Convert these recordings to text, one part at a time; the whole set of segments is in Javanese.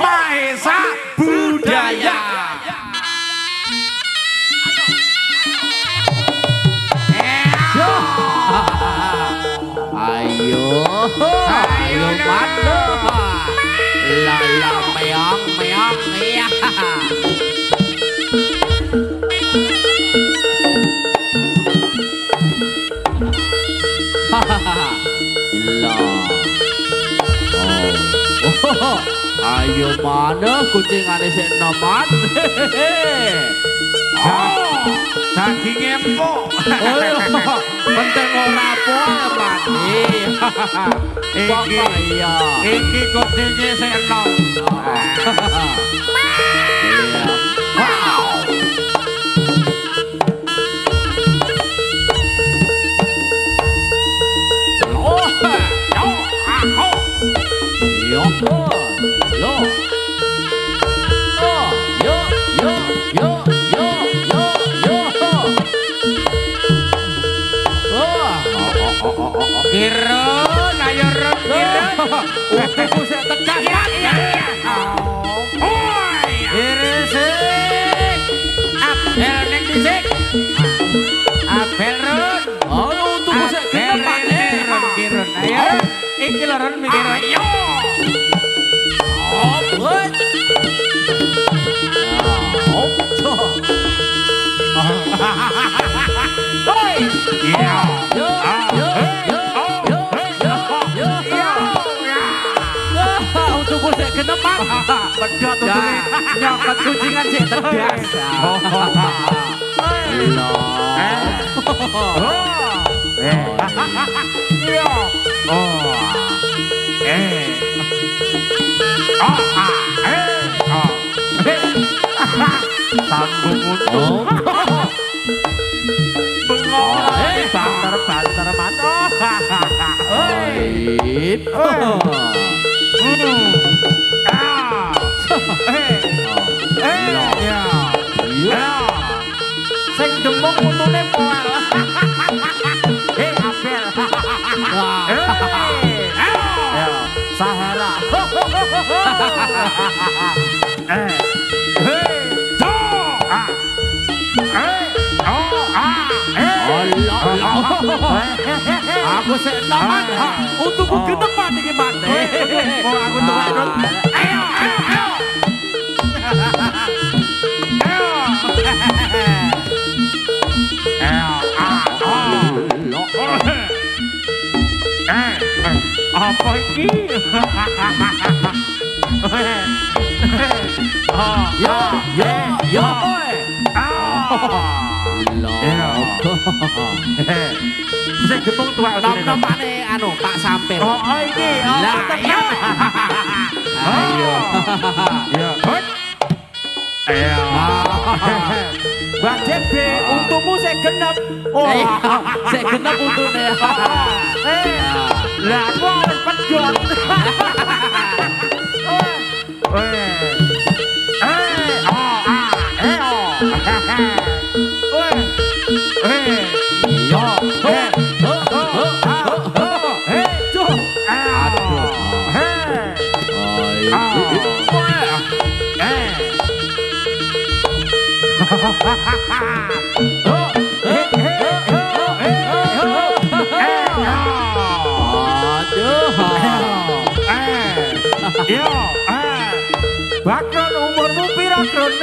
Mahesa Budaya. Ayo mantap. Lala meong iya. Ayo mana kucingane sik nomat. Daging empuk. Penting ora apa mati. Iki kucinge sik enom. Kirun, ayo Run, Kirun. Utuhku sik tegas. Irisik. Abel ning disik. Abel Run. Ayo utuhku sik genep Kirun, Kirun. Ayo. Iki lho Run mikir. Ayo. Buat. Oi. Iya. Utuhku sik genep Mas. Pedot utune. Nyokot kucingan sik tegas. Sambung untuk banter manoh. Sing demung utune moal. Abel. Sahara. Aku sik enaman. Untukku genepan iki mate. Oh aku tuwak Run. Ayo. Apa iki? Yo. Sing gepung tuwak Nom-nomane anu Pak Sampir. Oh iki. Lah iya. Ayo. Ya. Ayo. Mbak JB, untumu sik genep. Sik genep untune. Lah aku arep pedhot. Bakron umurmu pira, Kron?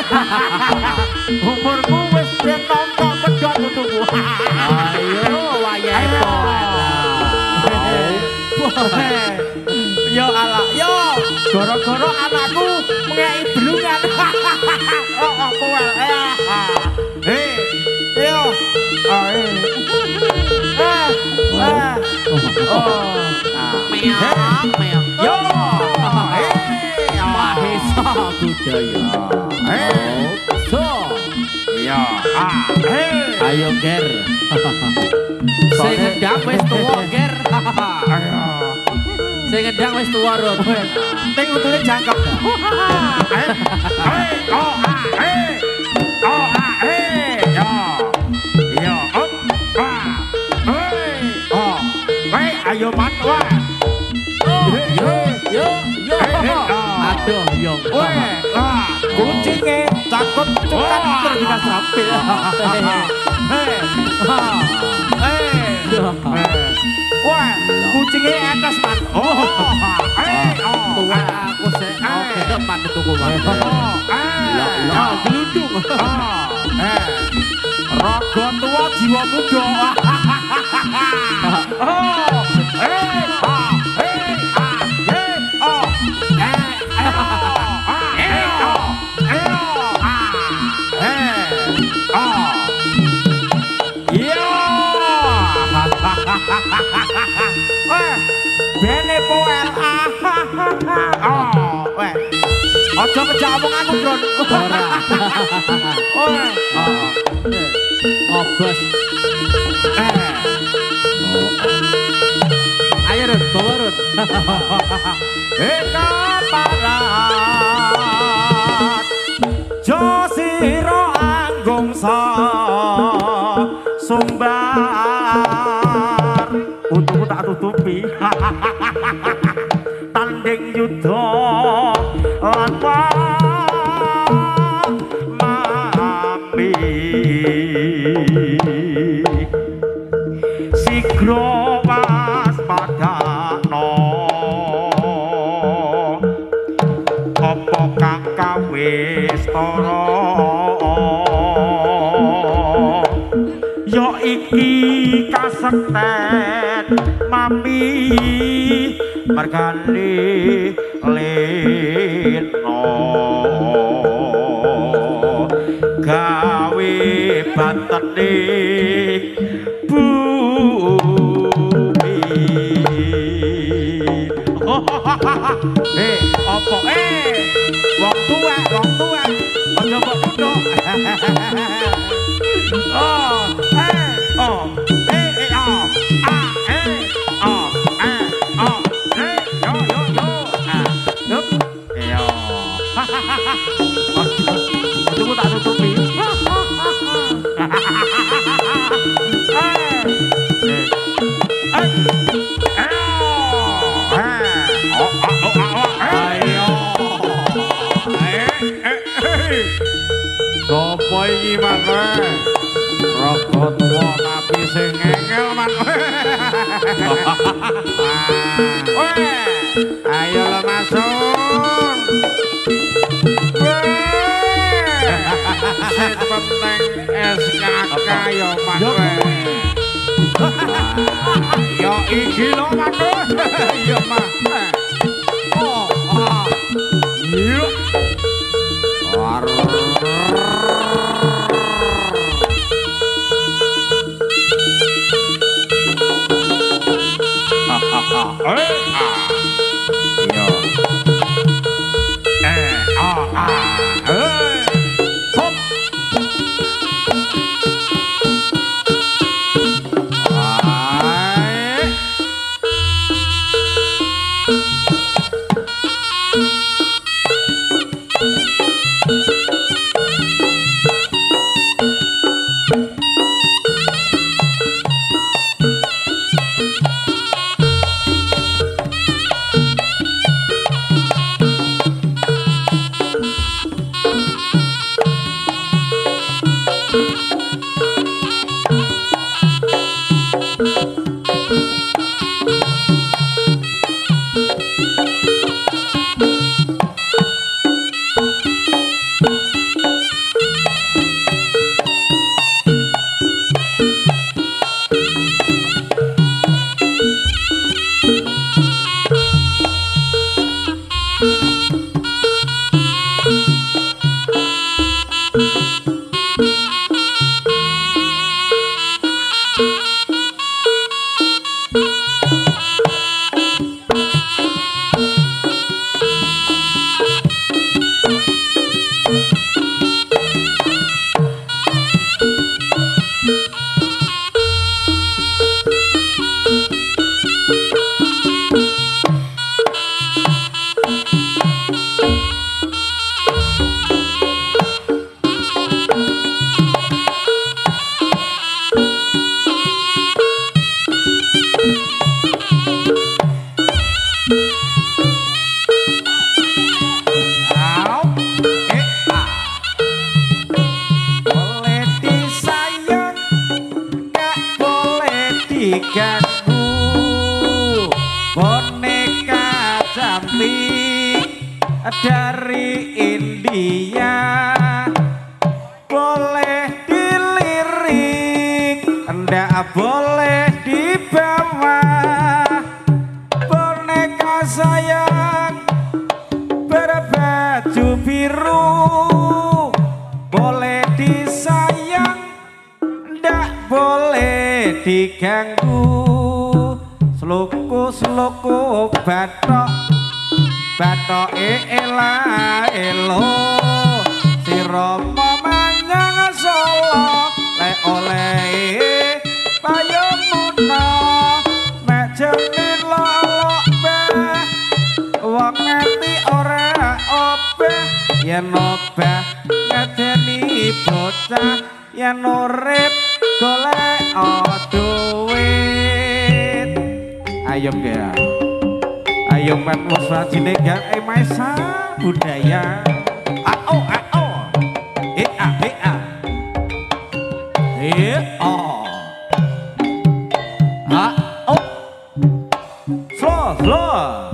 Umurmu wis nonton pedhot untukku. Ayo wayahe Yo ala, yo. Gara-gara anakku ngeki belungan. Oh, powel. Yo. Meong. Yo. Mahesa budaya. Yo. Ayo ger. Sing ngedang wis tuwa ger. Ayo. Sing ngedang wis tuwa Run. Ting untune jangkep. Ayo man, wah. Yo. doyong. Weh, lah, kucingnya cakep cukat terjadi sampai. Wah, kucingnya atas man. Tua aku sih. Oke, depan itu gua. Lah, gelundung. Raga tua jiwa muda. Bene poel. Weh. Aja kejak omong aku, Bron. Ora. Obos. Ayo Run, bawa Run. Kaparat Josiro anggung sa sumbar untukku tak tutupi tanding yudha lan mami sigro waspadakno apa kang kawis tara ya iki kasekten mami margane leno gawe bantene bumi apa wong tuwa aja kok kutuk Tunggu tak tutupi. Sopo iki mana? Raga tuwa tapi sing ngengel man. Ayo lo masuk. Sing penting SKK yo man. Yo iki lo man. Yo man. Yo. diganggu boneka cantik dari India boleh dilirik ndak boleh dibawa boneka sayang berbaju biru boleh disayang ndak boleh diganggu sluku batok ela elo sira manyang solo le oleh payungna mek jeneng lolok beh wong ngerti ora obeh yen obeh ngadeni bocah yen urip golek duit ayo ya ayo mat wasrajine gak maisa budaya ao ea slow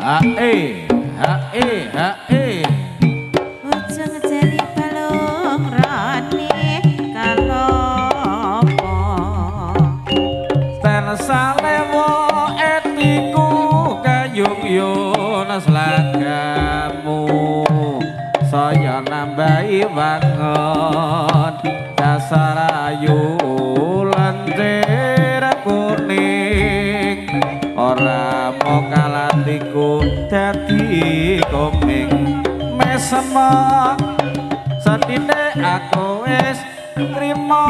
hae ujung jari balung rane kalopo ten salewo etiku kayung yunas lagamu saya nambahi wangon dasar ayu lanjir kuning ora mau kalatiku dadi koming mesema sedine aku wis trima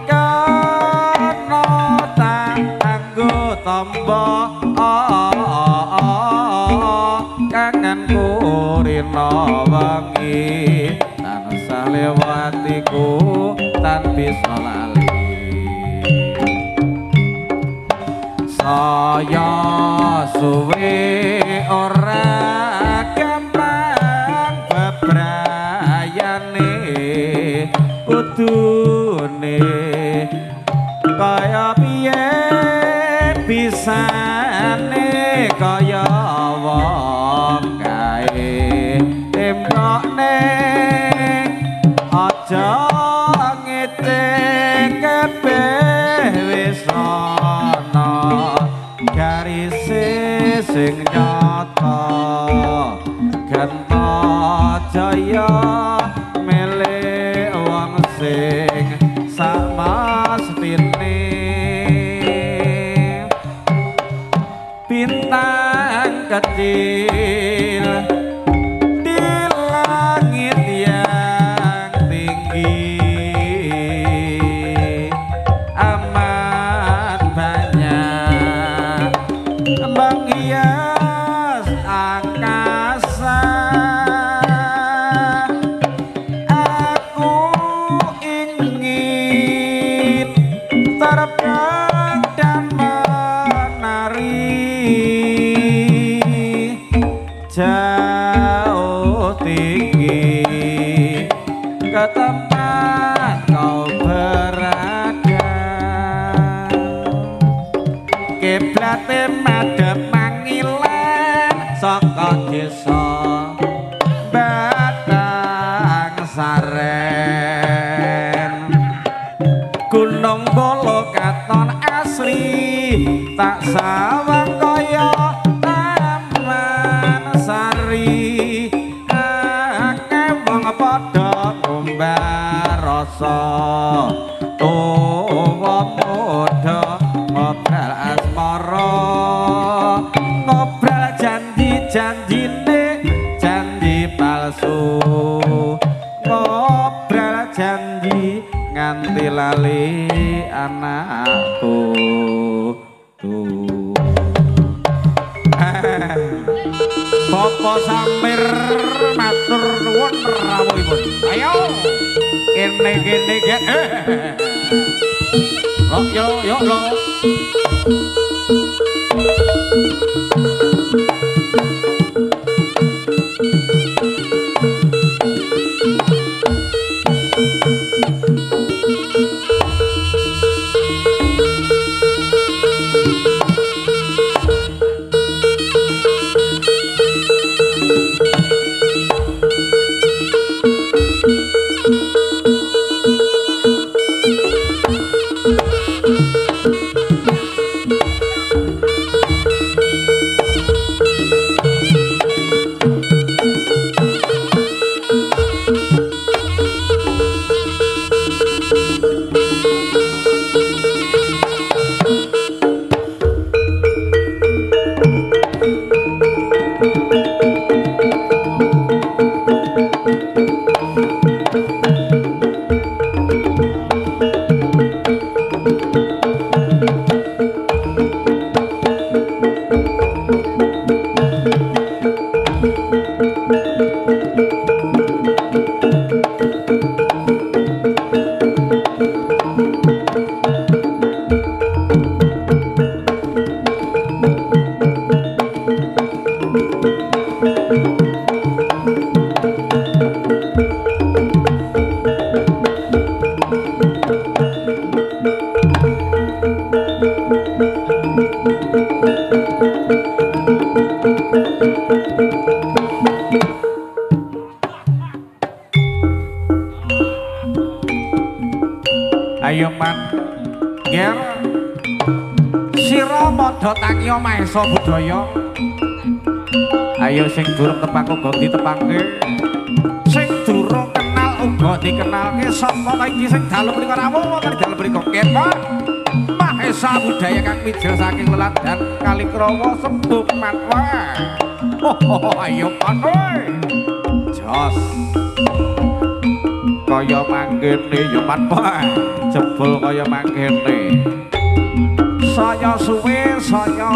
kana tanggo tombo kangenku rina wengi tansah lewatiku tan bisa lali saya suwe ora gampang bebrayane kudune kaya piye bisane kaya wong kae tembokne aja ngete kabeh wis ana garise sing nyata ganta jaya mele wong sing samastine bintang kecil di langit yang tinggi amat banyak menghias angkasa aku ingin terbang dan menari jauh tinggi ke tempat kau berada kiblate madhep mangilan saka desa Batang Saren Gunung Bolo katon asri tak sawang kaya Taman Sari akeh wong padha ngombar rasa tuwa muda ngobrol asmara ngobrol janji-janjine janji palsu ngobrol janji nganti lali anakku tuh Bapak Samir matur nuwun rawuhipun ayo kene gek yo lo Sira padha tangiya maesa budaya. Ayo sing durung tepang uga ditepangke. Sing durung kenal uga dikenalke sapa ta iki sing dalu mriku rawuh wonten dalu mriku Pak. Maesa budaya kang mijil saking leladan Kalikrawa Sembung Matwa. Ayo panoy. Jos. Kaya manggene ya Matwa. Jebul kaya manggene. Saya suwe saya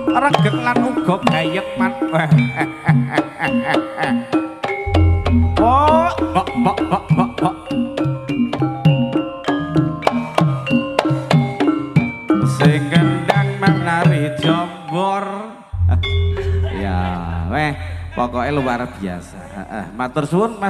regeg lan uga gayeng Matwa. Oh, bok. Sing gendang menari jombor. Ya, weh, pokoknya luar biasa. Matur suwun Mas.